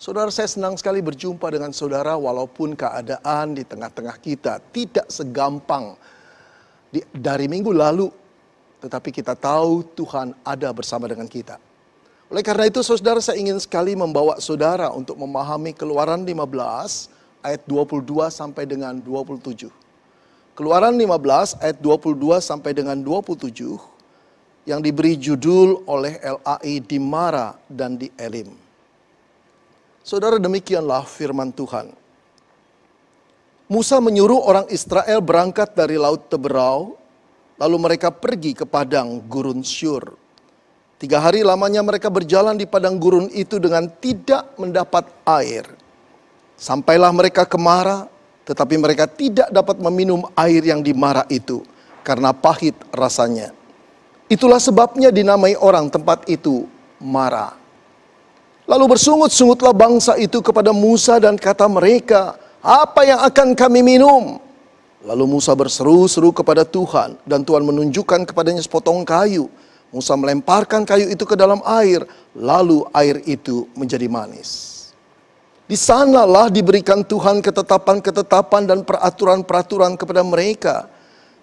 Saudara, saya senang sekali berjumpa dengan saudara walaupun keadaan di tengah-tengah kita tidak segampang dari minggu lalu. Tetapi kita tahu Tuhan ada bersama dengan kita. Oleh karena itu saudara, saya ingin sekali membawa saudara untuk memahami Keluaran 15 ayat 22 sampai dengan 27. Keluaran 15 ayat 22 sampai dengan 27 yang diberi judul oleh LAI di Mara dan di Elim. Saudara, demikianlah firman Tuhan. Musa menyuruh orang Israel berangkat dari Laut Teberau, lalu mereka pergi ke padang gurun Syur. 3 hari lamanya mereka berjalan di padang gurun itu dengan tidak mendapat air. Sampailah mereka ke Mara, tetapi mereka tidak dapat meminum air yang di Mara itu, karena pahit rasanya. Itulah sebabnya dinamai orang tempat itu Mara. Lalu bersungut-sungutlah bangsa itu kepada Musa dan kata mereka, "Apa yang akan kami minum?" Lalu Musa berseru-seru kepada Tuhan, dan Tuhan menunjukkan kepadanya sepotong kayu. Musa melemparkan kayu itu ke dalam air, lalu air itu menjadi manis. Di sanalah diberikan Tuhan ketetapan-ketetapan dan peraturan-peraturan kepada mereka.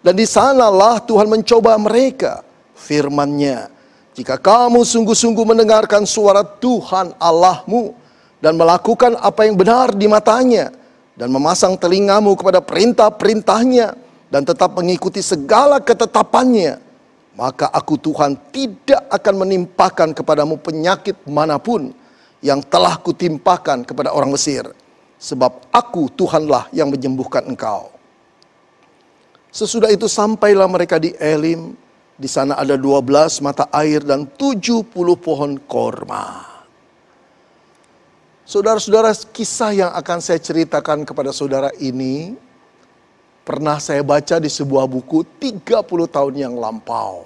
Dan di sanalah Tuhan mencoba mereka, firman-Nya. Jika kamu sungguh-sungguh mendengarkan suara Tuhan Allahmu dan melakukan apa yang benar di matanya dan memasang telingamu kepada perintah-perintahnya dan tetap mengikuti segala ketetapannya, maka aku Tuhan tidak akan menimpakan kepadamu penyakit manapun yang telah kutimpakan kepada orang Mesir, sebab aku Tuhanlah yang menyembuhkan engkau. Sesudah itu sampailah mereka di Elim. Di sana ada 12 mata air dan 70 pohon korma. Saudara-saudara, kisah yang akan saya ceritakan kepada saudara ini pernah saya baca di sebuah buku 30 tahun yang lampau.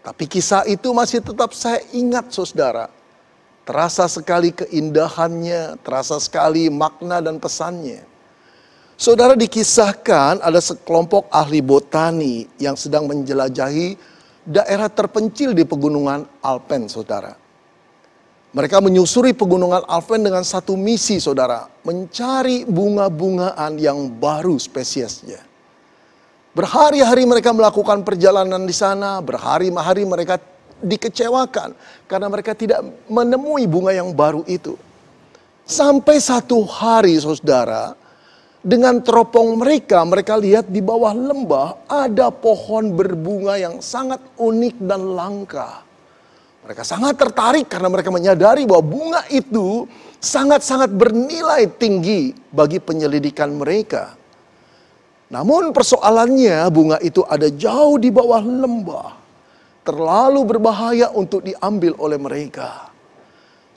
Tapi kisah itu masih tetap saya ingat, saudara. Terasa sekali keindahannya, terasa sekali makna dan pesannya. Saudara, dikisahkan ada sekelompok ahli botani yang sedang menjelajahi daerah terpencil di pegunungan Alpen, saudara. Mereka menyusuri pegunungan Alpen dengan satu misi, saudara, mencari bunga-bungaan yang baru spesiesnya. Berhari-hari mereka melakukan perjalanan di sana, berhari-hari mereka dikecewakan karena mereka tidak menemui bunga yang baru itu. Sampai satu hari, saudara, dengan teropong mereka lihat di bawah lembah ada pohon berbunga yang sangat unik dan langka. Mereka sangat tertarik karena mereka menyadari bahwa bunga itu sangat-sangat bernilai tinggi bagi penyelidikan mereka. Namun persoalannya bunga itu ada jauh di bawah lembah. Terlalu berbahaya untuk diambil oleh mereka.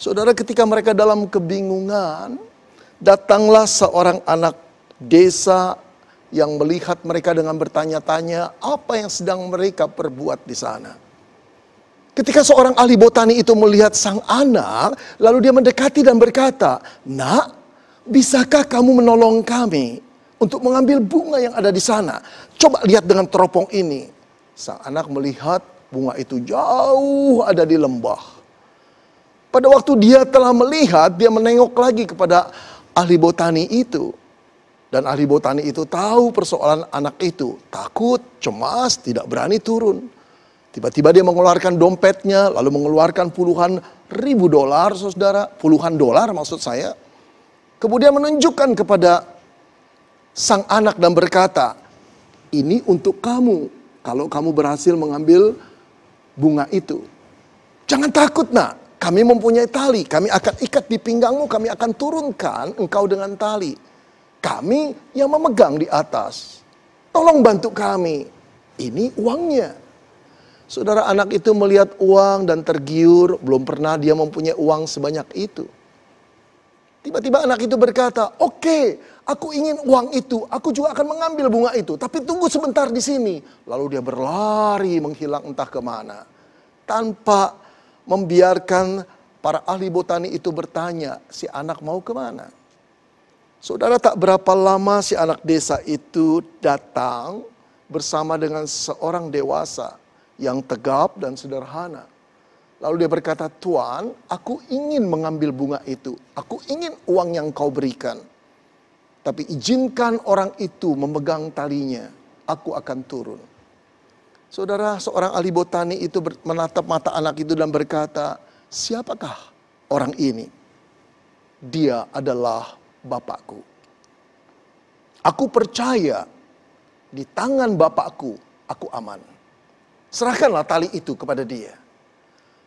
Saudara, ketika mereka dalam kebingungan, datanglah seorang anak desa yang melihat mereka dengan bertanya-tanya apa yang sedang mereka perbuat di sana. Ketika seorang ahli botani itu melihat sang anak, lalu dia mendekati dan berkata, "Nak, bisakah kamu menolong kami untuk mengambil bunga yang ada di sana? Coba lihat dengan teropong ini." Sang anak melihat bunga itu jauh ada di lembah. Pada waktu dia telah melihat, dia menengok lagi kepada ahli botani itu. Dan ahli botani itu tahu persoalan anak itu. Takut, cemas, tidak berani turun. Tiba-tiba dia mengeluarkan dompetnya, lalu mengeluarkan puluhan ribu dolar, saudara. Puluhan dolar maksud saya. Kemudian menunjukkan kepada sang anak dan berkata, "Ini untuk kamu, kalau kamu berhasil mengambil bunga itu. Jangan takut, nak. Kami mempunyai tali, kami akan ikat di pinggangmu, kami akan turunkan engkau dengan tali. Kami yang memegang di atas. Tolong bantu kami. Ini uangnya." Saudara, anak itu melihat uang dan tergiur. Belum pernah dia mempunyai uang sebanyak itu. Tiba-tiba anak itu berkata, "Oke, aku ingin uang itu. Aku juga akan mengambil bunga itu. Tapi tunggu sebentar di sini." Lalu dia berlari menghilang entah kemana. Tanpa membiarkan para ahli botani itu bertanya, si anak mau kemana? Saudara, tak berapa lama si anak desa itu datang bersama dengan seorang dewasa yang tegap dan sederhana. Lalu dia berkata, "Tuan, aku ingin mengambil bunga itu. Aku ingin uang yang kau berikan. Tapi izinkan orang itu memegang talinya. Aku akan turun." Saudara, seorang ahli botani itu menatap mata anak itu dan berkata, "Siapakah orang ini?" "Dia adalah Bapakku. Aku percaya di tangan Bapakku, aku aman. Serahkanlah tali itu kepada dia."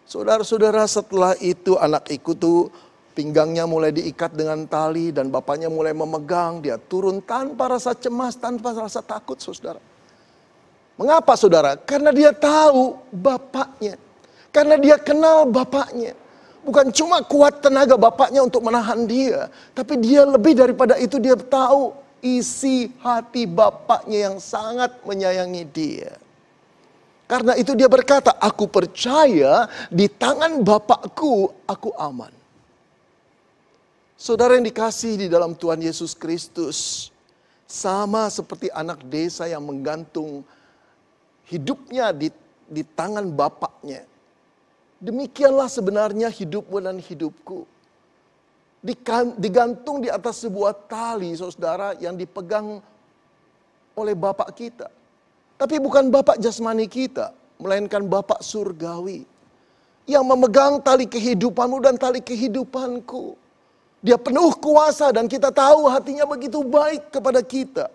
Saudara-saudara, setelah itu anak itu pinggangnya mulai diikat dengan tali dan bapaknya mulai memegang. Dia turun tanpa rasa cemas, tanpa rasa takut, saudara. Mengapa, saudara? Karena dia tahu bapaknya. Karena dia kenal bapaknya. Bukan cuma kuat tenaga bapaknya untuk menahan dia, tapi dia lebih daripada itu, dia tahu isi hati bapaknya yang sangat menyayangi dia. Karena itu dia berkata, "Aku percaya di tangan Bapakku aku aman." Saudara yang dikasihi di dalam Tuhan Yesus Kristus, sama seperti anak desa yang menggantung hidupnya di tangan Bapaknya. Demikianlah sebenarnya hidupmu dan hidupku. Digantung di atas sebuah tali, saudara, yang dipegang oleh Bapak kita. Tapi bukan Bapak jasmani kita, melainkan Bapak surgawi. Yang memegang tali kehidupanmu dan tali kehidupanku. Dia penuh kuasa dan kita tahu hatinya begitu baik kepada kita.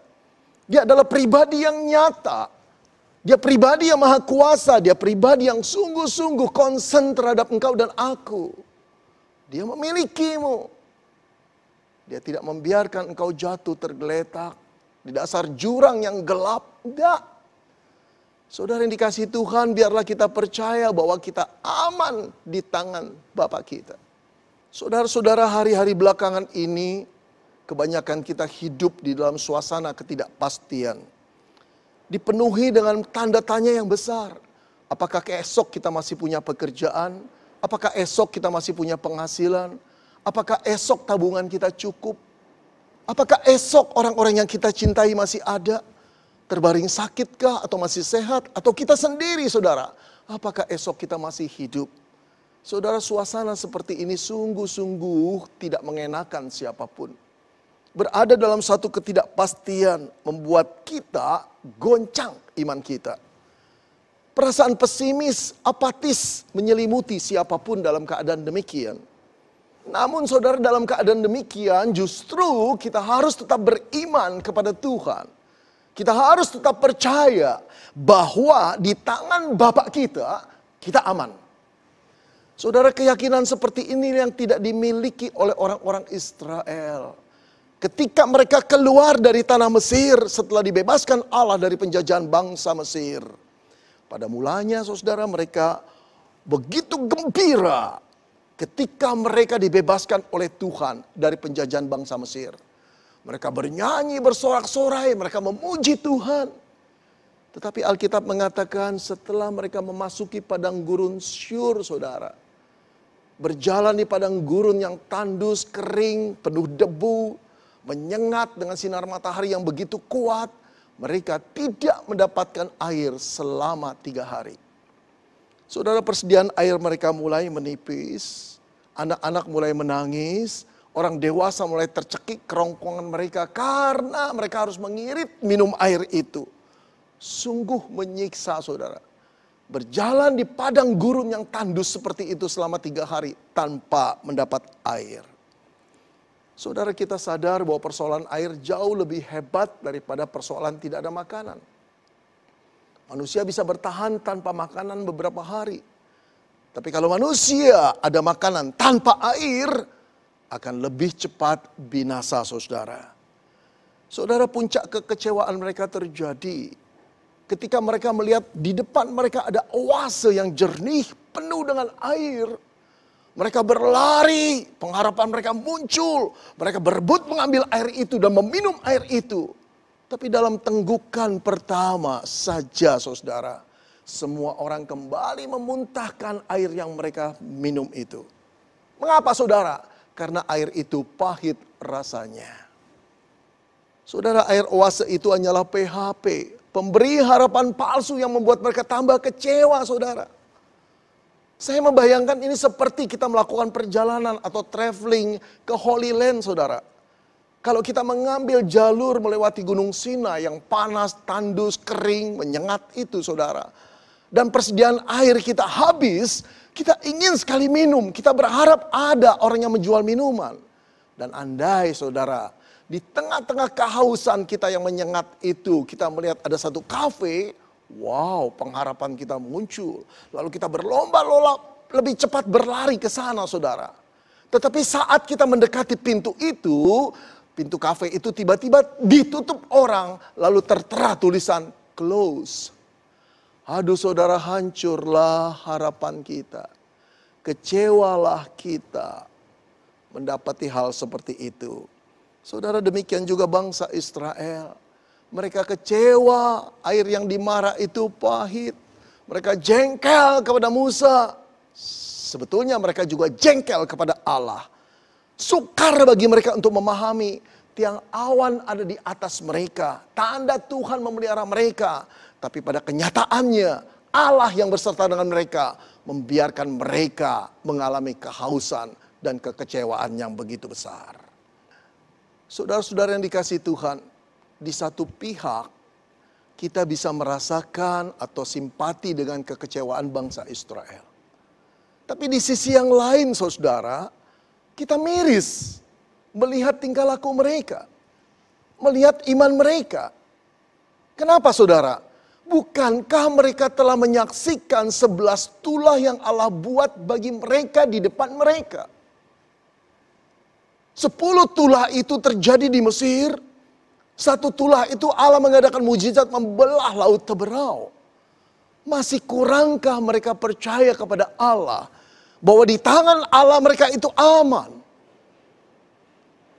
Dia adalah pribadi yang nyata. Dia pribadi yang maha kuasa. Dia pribadi yang sungguh-sungguh konsen terhadap engkau dan aku. Dia memilikimu. Dia tidak membiarkan engkau jatuh tergeletak di dasar jurang yang gelap. Tidak. Saudara yang dikasihi Tuhan, biarlah kita percaya bahwa kita aman di tangan Bapa kita. Saudara-saudara, hari-hari belakangan ini, kebanyakan kita hidup di dalam suasana ketidakpastian. Dipenuhi dengan tanda tanya yang besar. Apakah esok kita masih punya pekerjaan? Apakah esok kita masih punya penghasilan? Apakah esok tabungan kita cukup? Apakah esok orang-orang yang kita cintai masih ada? Terbaring sakitkah atau masih sehat? Atau kita sendiri, saudara, apakah esok kita masih hidup? Saudara, suasana seperti ini sungguh-sungguh tidak mengenakan siapapun. Berada dalam satu ketidakpastian membuat kita goncang iman kita. Perasaan pesimis, apatis menyelimuti siapapun dalam keadaan demikian. Namun saudara, dalam keadaan demikian justru kita harus tetap beriman kepada Tuhan. Kita harus tetap percaya bahwa di tangan Bapak kita, kita aman. Saudara, keyakinan seperti ini yang tidak dimiliki oleh orang-orang Israel. Ketika mereka keluar dari tanah Mesir setelah dibebaskan Allah dari penjajahan bangsa Mesir. Pada mulanya, saudara, mereka begitu gembira ketika mereka dibebaskan oleh Tuhan dari penjajahan bangsa Mesir. Mereka bernyanyi, bersorak-sorai, mereka memuji Tuhan. Tetapi Alkitab mengatakan setelah mereka memasuki padang gurun Syur, saudara. Berjalan di padang gurun yang tandus, kering, penuh debu, menyengat dengan sinar matahari yang begitu kuat. Mereka tidak mendapatkan air selama 3 hari. Saudara, persediaan air mereka mulai menipis. Anak-anak mulai menangis. Orang dewasa mulai tercekik kerongkongan mereka karena mereka harus mengirit minum air itu. Sungguh menyiksa, saudara. Berjalan di padang gurun yang tandus seperti itu selama 3 hari tanpa mendapat air. Saudara, kita sadar bahwa persoalan air jauh lebih hebat daripada persoalan tidak ada makanan. Manusia bisa bertahan tanpa makanan beberapa hari. Tapi kalau manusia ada makanan tanpa air, akan lebih cepat binasa, saudara. Saudara, puncak kekecewaan mereka terjadi ketika mereka melihat di depan mereka ada oase yang jernih, penuh dengan air. Mereka berlari, pengharapan mereka muncul. Mereka berebut mengambil air itu dan meminum air itu. Tapi dalam tenggukan pertama saja, saudara, semua orang kembali memuntahkan air yang mereka minum itu. Mengapa, saudara? Karena air itu pahit rasanya. Saudara, air oase itu hanyalah PHP. Pemberi harapan palsu yang membuat mereka tambah kecewa, saudara. Saya membayangkan ini seperti kita melakukan perjalanan atau traveling ke Holy Land, saudara. Kalau kita mengambil jalur melewati Gunung Sinai yang panas, tandus, kering, menyengat itu, saudara. Dan persediaan air kita habis, kita ingin sekali minum. Kita berharap ada orang yang menjual minuman. Dan andai, saudara, di tengah-tengah kehausan kita yang menyengat itu, kita melihat ada satu kafe. Wow, pengharapan kita muncul. Lalu kita berlomba-lomba lebih cepat berlari ke sana, saudara. Tetapi saat kita mendekati pintu itu, pintu kafe itu tiba-tiba ditutup orang. Lalu tertera tulisan close. Aduh saudara, hancurlah harapan kita. Kecewalah kita mendapati hal seperti itu. Saudara, demikian juga bangsa Israel. Mereka kecewa, air yang dimarah itu pahit. Mereka jengkel kepada Musa. Sebetulnya mereka juga jengkel kepada Allah. Sukar bagi mereka untuk memahami tiang awan ada di atas mereka. Tanda Tuhan memelihara mereka. Tapi pada kenyataannya Allah yang berserta dengan mereka membiarkan mereka mengalami kehausan dan kekecewaan yang begitu besar. Saudara-saudara yang dikasihi Tuhan, di satu pihak kita bisa merasakan atau simpati dengan kekecewaan bangsa Israel. Tapi di sisi yang lain, saudara, kita miris melihat tingkah laku mereka, melihat iman mereka. Kenapa, saudara? Bukankah mereka telah menyaksikan 11 tulah yang Allah buat bagi mereka di depan mereka? 10 tulah itu terjadi di Mesir. 1 tulah itu Allah mengadakan mujizat membelah laut Teberau. Masih kurangkah mereka percaya kepada Allah bahwa di tangan Allah mereka itu aman?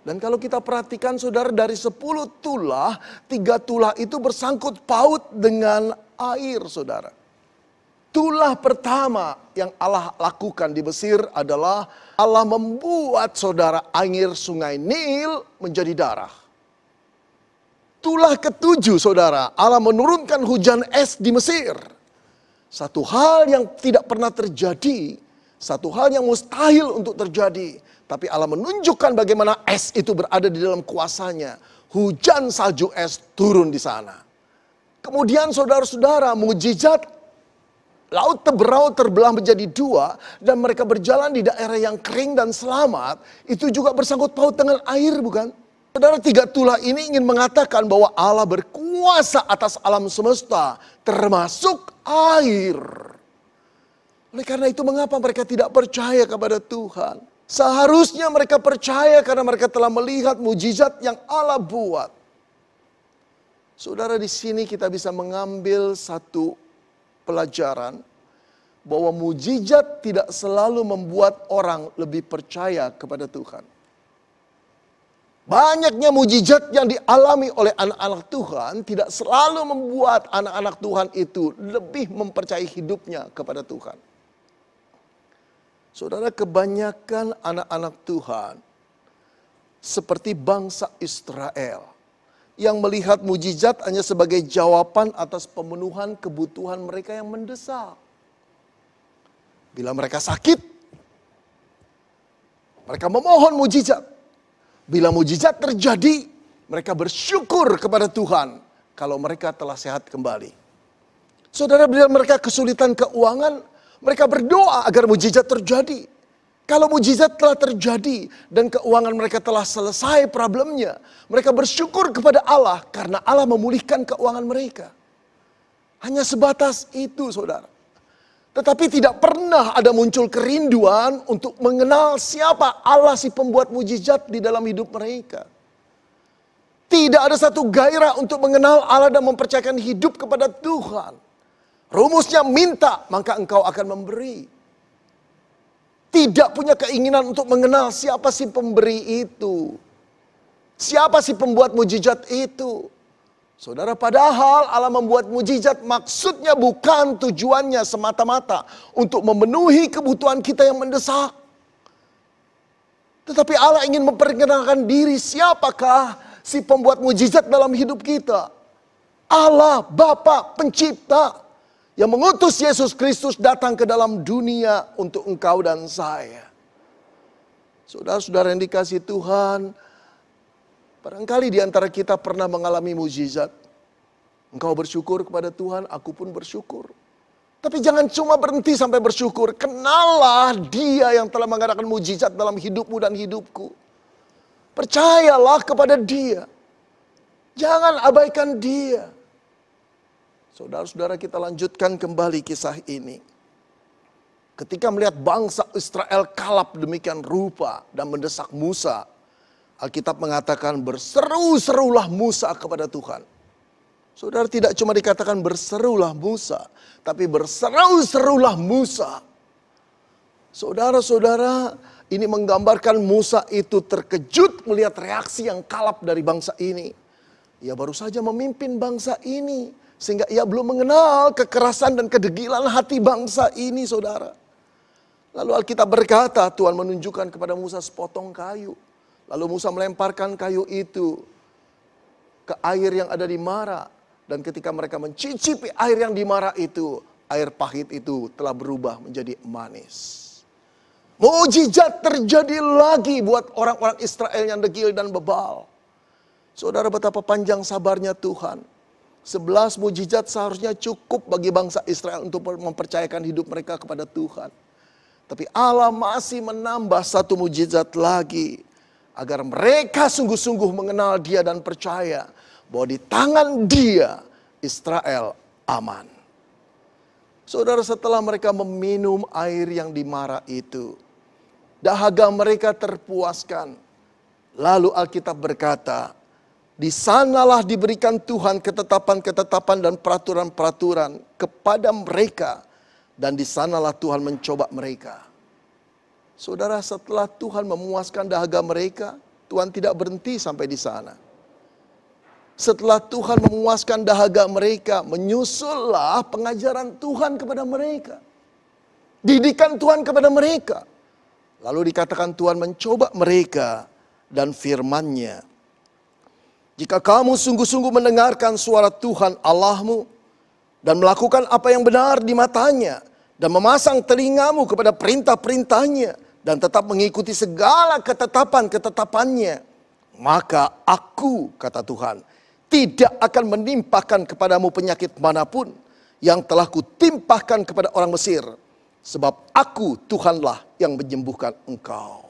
Dan kalau kita perhatikan, saudara, dari 10 tulah, 3 tulah itu bersangkut paut dengan air, saudara. Tulah pertama yang Allah lakukan di Mesir adalah Allah membuat, saudara, air sungai Nil menjadi darah. Tulah ke-7, saudara, Allah menurunkan hujan es di Mesir. Satu hal yang tidak pernah terjadi, satu hal yang mustahil untuk terjadi. Tapi Allah menunjukkan bagaimana es itu berada di dalam kuasanya. Hujan salju es turun di sana. Kemudian saudara-saudara, mujizat laut Teberau terbelah menjadi 2. Dan mereka berjalan di daerah yang kering dan selamat. Itu juga bersangkut paut dengan air, bukan? Saudara, 3 tulah ini ingin mengatakan bahwa Allah berkuasa atas alam semesta, termasuk air. Oleh karena itu, mengapa mereka tidak percaya kepada Tuhan? Seharusnya mereka percaya karena mereka telah melihat mujizat yang Allah buat. Saudara, di sini kita bisa mengambil satu pelajaran bahwa mujizat tidak selalu membuat orang lebih percaya kepada Tuhan. Banyaknya mujizat yang dialami oleh anak-anak Tuhan tidak selalu membuat anak-anak Tuhan itu lebih mempercayai hidupnya kepada Tuhan. Saudara, kebanyakan anak-anak Tuhan seperti bangsa Israel yang melihat mujizat hanya sebagai jawaban atas pemenuhan kebutuhan mereka yang mendesak. Bila mereka sakit, mereka memohon mujizat. Bila mujizat terjadi, mereka bersyukur kepada Tuhan kalau mereka telah sehat kembali. Saudara, bila mereka kesulitan keuangan, mereka berdoa agar mujizat terjadi. Kalau mujizat telah terjadi dan keuangan mereka telah selesai problemnya, mereka bersyukur kepada Allah karena Allah memulihkan keuangan mereka. Hanya sebatas itu, saudara. Tetapi tidak pernah ada muncul kerinduan untuk mengenal siapa Allah si pembuat mujizat di dalam hidup mereka. Tidak ada satu gairah untuk mengenal Allah dan mempercayakan hidup kepada Tuhan. Rumusnya minta, maka engkau akan memberi. Tidak punya keinginan untuk mengenal siapa si pemberi itu. Siapa si pembuat mujizat itu. Saudara, padahal Allah membuat mujizat maksudnya bukan tujuannya semata-mata untuk memenuhi kebutuhan kita yang mendesak. Tetapi Allah ingin memperkenalkan diri, siapakah si pembuat mujizat dalam hidup kita. Allah Bapa Pencipta yang mengutus Yesus Kristus datang ke dalam dunia untuk engkau dan saya. Saudara-saudara yang dikasihi Tuhan, barangkali di antara kita pernah mengalami mukjizat. Engkau bersyukur kepada Tuhan, aku pun bersyukur. Tapi jangan cuma berhenti sampai bersyukur. Kenallah Dia yang telah mengadakan mukjizat dalam hidupmu dan hidupku. Percayalah kepada Dia. Jangan abaikan Dia. Saudara-saudara, kita lanjutkan kembali kisah ini. Ketika melihat bangsa Israel kalap demikian rupa dan mendesak Musa, Alkitab mengatakan berseru-serulah Musa kepada Tuhan. Saudara, tidak cuma dikatakan berserulah Musa, tapi berseru-serulah Musa. Saudara-saudara, ini menggambarkan Musa itu terkejut melihat reaksi yang kalap dari bangsa ini. Ia baru saja memimpin bangsa ini, sehingga ia belum mengenal kekerasan dan kedegilan hati bangsa ini, saudara. Lalu Alkitab berkata, Tuhan menunjukkan kepada Musa sepotong kayu. Lalu Musa melemparkan kayu itu ke air yang ada di Mara. Dan ketika mereka mencicipi air yang di Mara itu, air pahit itu telah berubah menjadi manis. Mukjizat terjadi lagi buat orang-orang Israel yang degil dan bebal. Saudara, betapa panjang sabarnya Tuhan. 11 mukjizat seharusnya cukup bagi bangsa Israel untuk mempercayakan hidup mereka kepada Tuhan. Tapi Allah masih menambah satu mukjizat lagi. Agar mereka sungguh-sungguh mengenal Dia dan percaya bahwa di tangan Dia Israel aman. Saudara, setelah mereka meminum air yang di Mara itu, dahaga mereka terpuaskan. Lalu Alkitab berkata, di sanalah diberikan Tuhan ketetapan-ketetapan dan peraturan-peraturan kepada mereka. Dan di sanalah Tuhan mencoba mereka. Saudara, setelah Tuhan memuaskan dahaga mereka, Tuhan tidak berhenti sampai di sana. Setelah Tuhan memuaskan dahaga mereka, menyusullah pengajaran Tuhan kepada mereka. Didikan Tuhan kepada mereka. Lalu dikatakan Tuhan mencoba mereka dan firman-Nya. Jika kamu sungguh-sungguh mendengarkan suara Tuhan Allahmu dan melakukan apa yang benar di matanya dan memasang telingamu kepada perintah-perintahnya dan tetap mengikuti segala ketetapan-ketetapannya, maka aku, kata Tuhan, tidak akan menimpakan kepadamu penyakit manapun yang telah kutimpahkan kepada orang Mesir. Sebab aku Tuhanlah yang menyembuhkan engkau.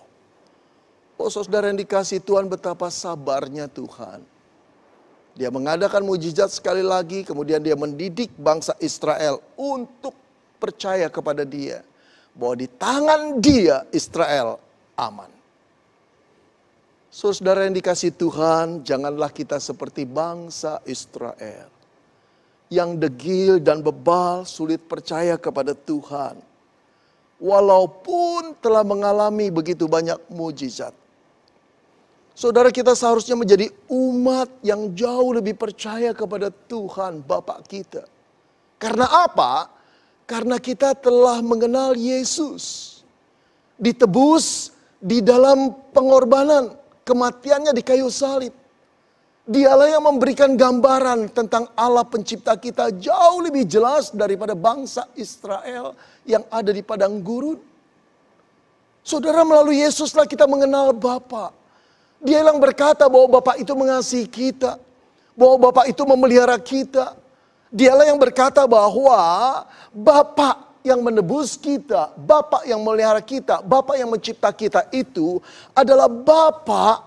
Oh saudara yang dikasihi Tuhan, betapa sabarnya Tuhan. Dia mengadakan mukjizat sekali lagi, kemudian Dia mendidik bangsa Israel untuk percaya kepada Dia. Bahwa di tangan Dia Israel aman. Saudara yang dikasihi Tuhan, janganlah kita seperti bangsa Israel. Yang degil dan bebal, sulit percaya kepada Tuhan. Walaupun telah mengalami begitu banyak mukjizat. Saudara, kita seharusnya menjadi umat yang jauh lebih percaya kepada Tuhan Bapa kita. Karena apa? Karena kita telah mengenal Yesus. Ditebus di dalam pengorbanan. Kematiannya di kayu salib. Dialah yang memberikan gambaran tentang Allah pencipta kita jauh lebih jelas daripada bangsa Israel yang ada di padang gurun. Saudara, melalui Yesuslah kita mengenal Bapa. Dia yang berkata bahwa Bapa itu mengasihi kita. Bahwa Bapa itu memelihara kita. Dialah yang berkata bahwa Bapa yang menebus kita, Bapa yang memelihara kita, Bapa yang mencipta kita itu adalah Bapa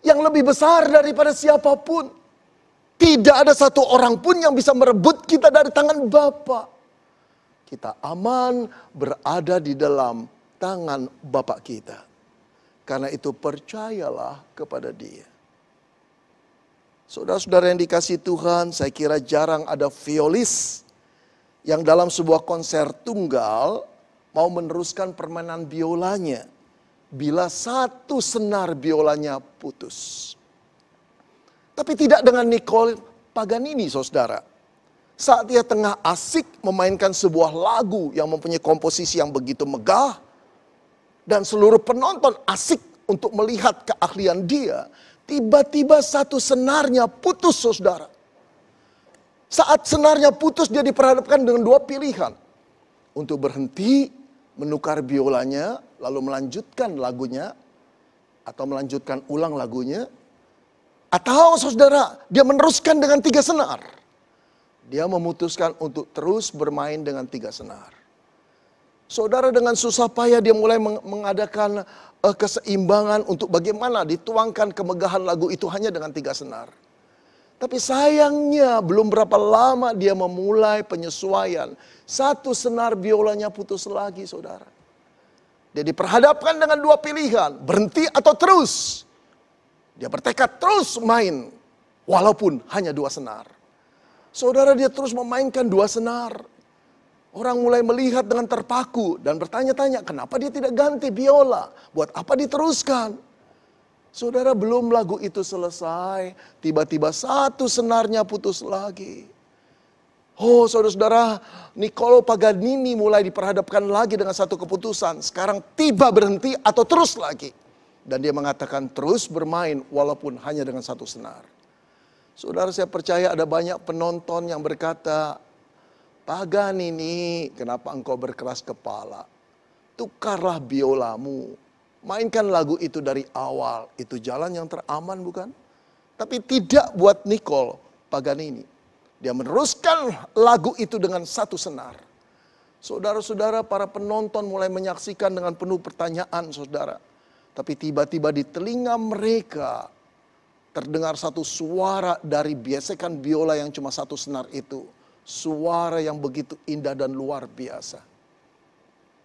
yang lebih besar daripada siapapun. Tidak ada satu orang pun yang bisa merebut kita dari tangan Bapa. Kita aman berada di dalam tangan Bapa kita. Karena itu percayalah kepada Dia. Saudara-saudara yang dikasihi Tuhan, saya kira jarang ada violis yang dalam sebuah konser tunggal mau meneruskan permainan biolanya bila satu senar biolanya putus. Tapi tidak dengan Nicole Paganini, saudara. Saat dia tengah asik memainkan sebuah lagu yang mempunyai komposisi yang begitu megah, dan seluruh penonton asik untuk melihat keahlian dia, tiba-tiba satu senarnya putus, saudara. Saat senarnya putus, dia diperhadapkan dengan dua pilihan. Untuk berhenti, menukar biolanya, lalu melanjutkan lagunya, atau melanjutkan ulang lagunya. Atau saudara, dia meneruskan dengan 3 senar. Dia memutuskan untuk terus bermain dengan 3 senar. Saudara, dengan susah payah dia mulai mengadakan keseimbangan untuk bagaimana dituangkan kemegahan lagu itu hanya dengan 3 senar. Tapi sayangnya belum berapa lama dia memulai penyesuaian. 1 senar biolanya putus lagi, saudara. Dia diperhadapkan dengan 2 pilihan, berhenti atau terus. Dia bertekad terus main, walaupun hanya 2 senar. Saudara, dia terus memainkan 2 senar. Orang mulai melihat dengan terpaku dan bertanya-tanya, kenapa dia tidak ganti biola? Buat apa diteruskan? Saudara, belum lagu itu selesai, tiba-tiba 1 senarnya putus lagi. Oh, saudara-saudara, Niccolo Paganini mulai diperhadapkan lagi dengan satu keputusan. Sekarang tiba berhenti atau terus lagi. Dan dia mengatakan terus bermain walaupun hanya dengan 1 senar. Saudara, saya percaya ada banyak penonton yang berkata, Paganini, kenapa engkau berkeras kepala? Tukarlah biolamu. Mainkan lagu itu dari awal. Itu jalan yang teraman, bukan? Tapi tidak buat Niccolo Paganini. Dia meneruskan lagu itu dengan 1 senar. Saudara-saudara, para penonton mulai menyaksikan dengan penuh pertanyaan, saudara. Tapi tiba-tiba di telinga mereka terdengar satu suara dari biesekan biola yang cuma 1 senar itu. Suara yang begitu indah dan luar biasa.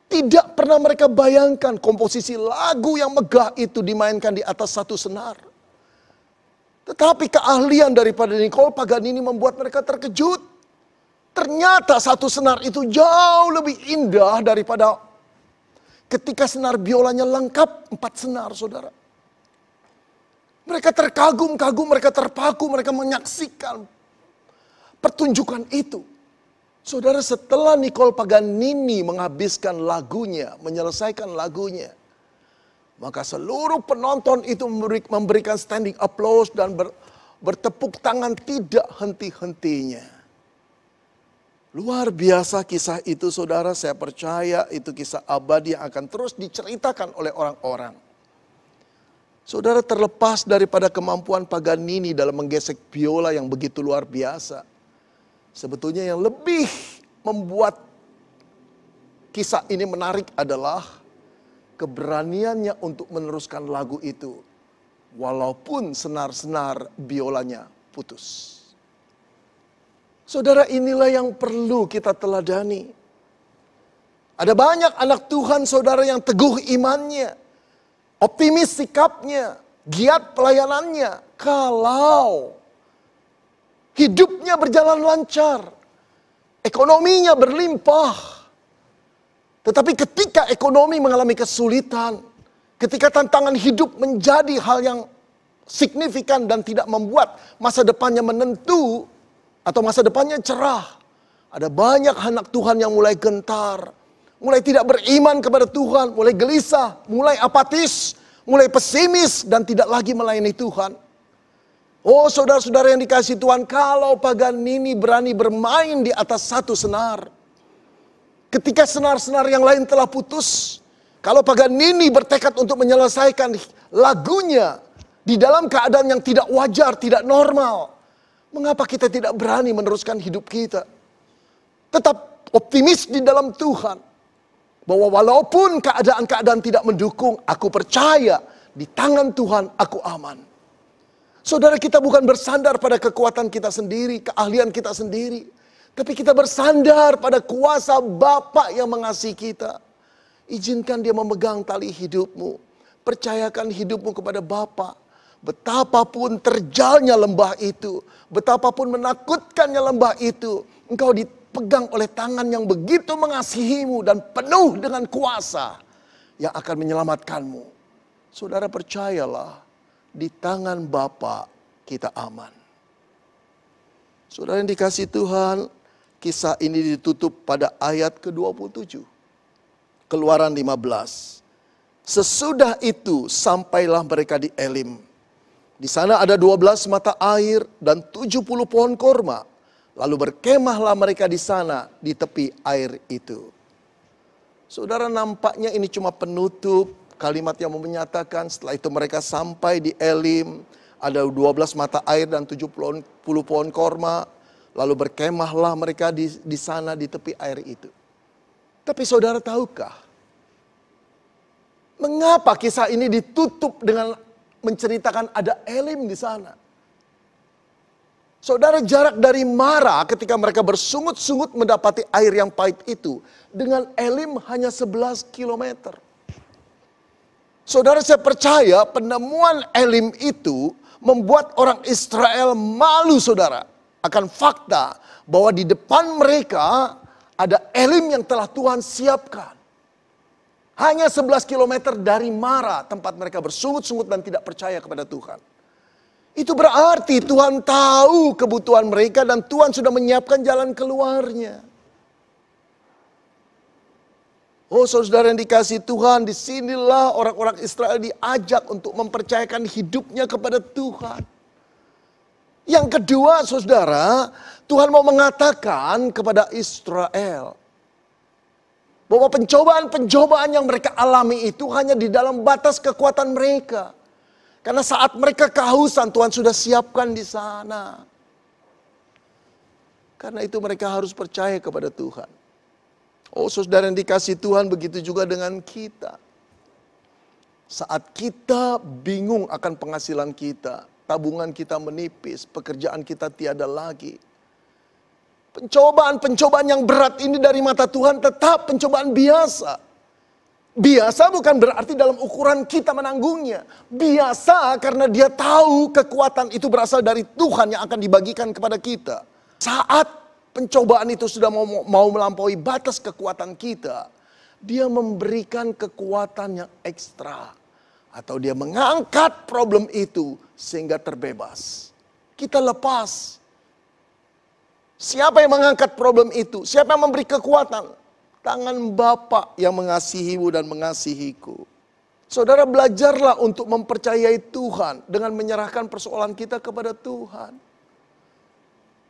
Tidak pernah mereka bayangkan komposisi lagu yang megah itu dimainkan di atas 1 senar. Tetapi keahlian daripada Niccolo Paganini membuat mereka terkejut. Ternyata 1 senar itu jauh lebih indah daripada ketika senar biolanya lengkap 4 senar, saudara. Mereka terkagum-kagum, mereka terpaku, mereka menyaksikan pertunjukan itu. Saudara, setelah Niccolo Paganini menghabiskan lagunya, menyelesaikan lagunya, maka seluruh penonton itu memberikan standing applause dan bertepuk tangan tidak henti-hentinya. Luar biasa kisah itu, saudara. Saya percaya itu kisah abadi yang akan terus diceritakan oleh orang-orang. Saudara, terlepas daripada kemampuan Paganini dalam menggesek biola yang begitu luar biasa, sebetulnya yang lebih membuat kisah ini menarik adalah keberaniannya untuk meneruskan lagu itu, walaupun senar-senar biolanya putus. Saudara, inilah yang perlu kita teladani. Ada banyak anak Tuhan, saudara, yang teguh imannya, optimis sikapnya, giat pelayanannya, kalau hidupnya berjalan lancar, ekonominya berlimpah. Tetapi ketika ekonomi mengalami kesulitan, ketika tantangan hidup menjadi hal yang signifikan dan tidak membuat masa depannya menentu atau masa depannya cerah, ada banyak anak Tuhan yang mulai gentar, mulai tidak beriman kepada Tuhan, mulai gelisah, mulai apatis, mulai pesimis dan tidak lagi melayani Tuhan. Oh, saudara-saudara yang dikasihi Tuhan, kalau Paganini berani bermain di atas 1 senar, ketika senar-senar yang lain telah putus, kalau Paganini bertekad untuk menyelesaikan lagunya di dalam keadaan yang tidak wajar, tidak normal, mengapa kita tidak berani meneruskan hidup kita? Tetap optimis di dalam Tuhan, bahwa walaupun keadaan-keadaan tidak mendukung, aku percaya di tangan Tuhan aku aman. Saudara, kita bukan bersandar pada kekuatan kita sendiri, keahlian kita sendiri. Tapi kita bersandar pada kuasa Bapa yang mengasihi kita. Izinkan dia memegang tali hidupmu. Percayakan hidupmu kepada Bapa. Betapapun terjalnya lembah itu, betapapun menakutkannya lembah itu, engkau dipegang oleh tangan yang begitu mengasihimu dan penuh dengan kuasa yang akan menyelamatkanmu. Saudara, percayalah, di tangan Bapa kita aman. Saudara yang dikasihi Tuhan, kisah ini ditutup pada ayat ke-27. Keluaran 15. Sesudah itu sampailah mereka di Elim. Di sana ada 12 mata air dan 70 pohon korma. Lalu berkemahlah mereka di sana, di tepi air itu. Saudara, nampaknya ini cuma penutup kalimat yang menyatakan setelah itu mereka sampai di Elim. Ada 12 mata air dan 70 pohon korma. Lalu berkemahlah mereka di sana di tepi air itu. Tapi saudara tahukah, mengapa kisah ini ditutup dengan menceritakan ada Elim di sana? Saudara, jarak dari Mara ketika mereka bersungut-sungut mendapati air yang pahit itu, dengan Elim hanya 11 kilometer. Saudara, saya percaya penemuan Elim itu membuat orang Israel malu, saudara, akan fakta bahwa di depan mereka ada Elim yang telah Tuhan siapkan. Hanya 11 kilometer dari Mara, tempat mereka bersungut-sungut dan tidak percaya kepada Tuhan. Itu berarti Tuhan tahu kebutuhan mereka dan Tuhan sudah menyiapkan jalan keluarnya. Oh saudara yang dikasihi Tuhan, disinilah orang-orang Israel diajak untuk mempercayakan hidupnya kepada Tuhan. Yang kedua saudara, Tuhan mau mengatakan kepada Israel bahwa pencobaan-pencobaan yang mereka alami itu hanya di dalam batas kekuatan mereka. Karena saat mereka kehausan, Tuhan sudah siapkan di sana. Karena itu mereka harus percaya kepada Tuhan. Oh saudara yang dikasihi Tuhan, begitu juga dengan kita. Saat kita bingung akan penghasilan kita, tabungan kita menipis, pekerjaan kita tiada lagi. Pencobaan-pencobaan yang berat ini dari mata Tuhan tetap pencobaan biasa. Biasa bukan berarti dalam ukuran kita menanggungnya. Biasa karena dia tahu kekuatan itu berasal dari Tuhan yang akan dibagikan kepada kita. Saat pencobaan itu sudah mau melampaui batas kekuatan kita, dia memberikan kekuatan yang ekstra. Atau dia mengangkat problem itu sehingga terbebas. Kita lepas. Siapa yang mengangkat problem itu? Siapa yang memberi kekuatan? Tangan Bapa yang mengasihimu dan mengasihiku. Saudara, belajarlah untuk mempercayai Tuhan dengan menyerahkan persoalan kita kepada Tuhan.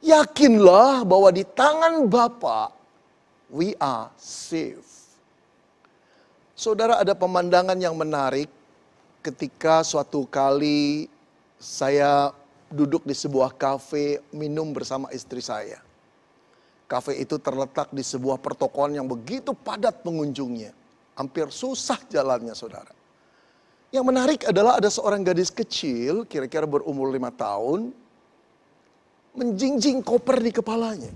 Yakinlah bahwa di tangan Bapa we are safe. Saudara, ada pemandangan yang menarik ketika suatu kali saya duduk di sebuah kafe minum bersama istri saya. Kafe itu terletak di sebuah pertokoan yang begitu padat pengunjungnya. Hampir susah jalannya saudara. Yang menarik adalah ada seorang gadis kecil, kira-kira berumur 5 tahun. Menjinjing koper di kepalanya.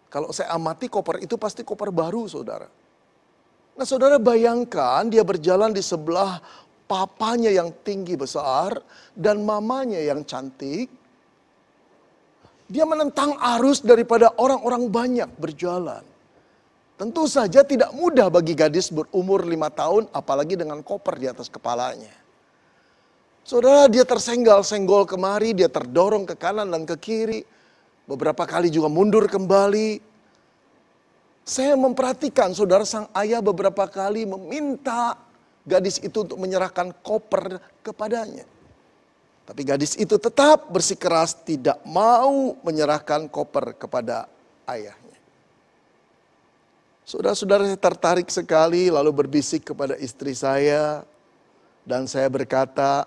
Kalau saya amati koper itu pasti koper baru saudara. Nah saudara bayangkan dia berjalan di sebelah papanya yang tinggi besar dan mamanya yang cantik. Dia menentang arus daripada orang-orang banyak berjalan. Tentu saja tidak mudah bagi gadis berumur 5 tahun, apalagi dengan koper di atas kepalanya. Saudara, dia tersenggol-senggol kemari, dia terdorong ke kanan dan ke kiri. Beberapa kali juga mundur kembali. Saya memperhatikan saudara, sang ayah beberapa kali meminta gadis itu untuk menyerahkan koper kepadanya. Tapi gadis itu tetap bersikeras tidak mau menyerahkan koper kepada ayahnya. Saudara-saudara, saya tertarik sekali lalu berbisik kepada istri saya. Dan saya berkata,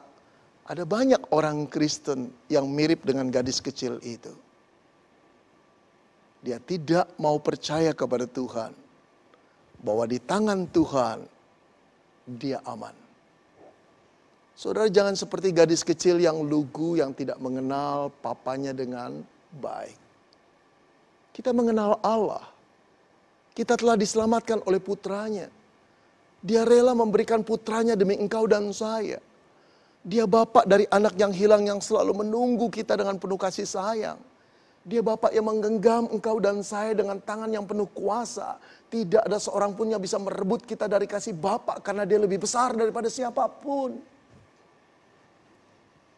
ada banyak orang Kristen yang mirip dengan gadis kecil itu. Dia tidak mau percaya kepada Tuhan. Bahwa di tangan Tuhan, dia aman. Saudara, jangan seperti gadis kecil yang lugu, yang tidak mengenal papanya dengan baik. Kita mengenal Allah. Kita telah diselamatkan oleh putranya. Dia rela memberikan putranya demi engkau dan saya. Dia Bapak dari anak yang hilang yang selalu menunggu kita dengan penuh kasih sayang. Dia Bapak yang menggenggam engkau dan saya dengan tangan yang penuh kuasa. Tidak ada seorang pun yang bisa merebut kita dari kasih Bapak karena dia lebih besar daripada siapapun.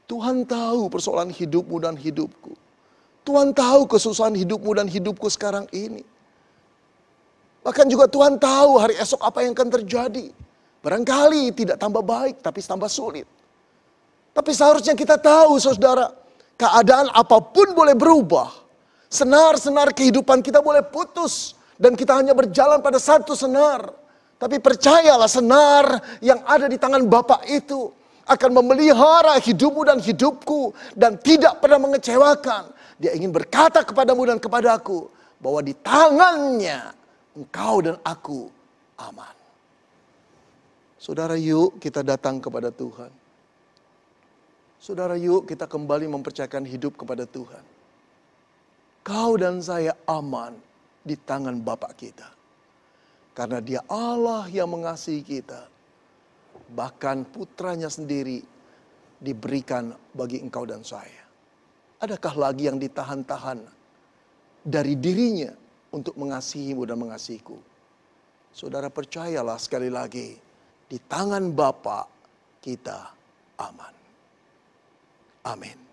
Tuhan tahu persoalan hidupmu dan hidupku. Tuhan tahu kesusahan hidupmu dan hidupku sekarang ini. Bahkan juga Tuhan tahu hari esok apa yang akan terjadi. Barangkali tidak tambah baik, tapi tambah sulit. Tapi seharusnya kita tahu saudara, keadaan apapun boleh berubah. Senar-senar kehidupan kita boleh putus dan kita hanya berjalan pada satu senar. Tapi percayalah, senar yang ada di tangan Bapa itu akan memelihara hidupmu dan hidupku dan tidak pernah mengecewakan. Dia ingin berkata kepadamu dan kepadaku bahwa di tangannya engkau dan aku aman. Saudara, yuk kita datang kepada Tuhan. Saudara, yuk kita kembali mempercayakan hidup kepada Tuhan. Kau dan saya aman di tangan Bapa kita. Karena Dia Allah yang mengasihi kita. Bahkan putranya sendiri diberikan bagi engkau dan saya. Adakah lagi yang ditahan-tahan dari dirinya untuk mengasihimu dan mengasihiku? Saudara, percayalah sekali lagi, di tangan Bapa kita aman. Amin.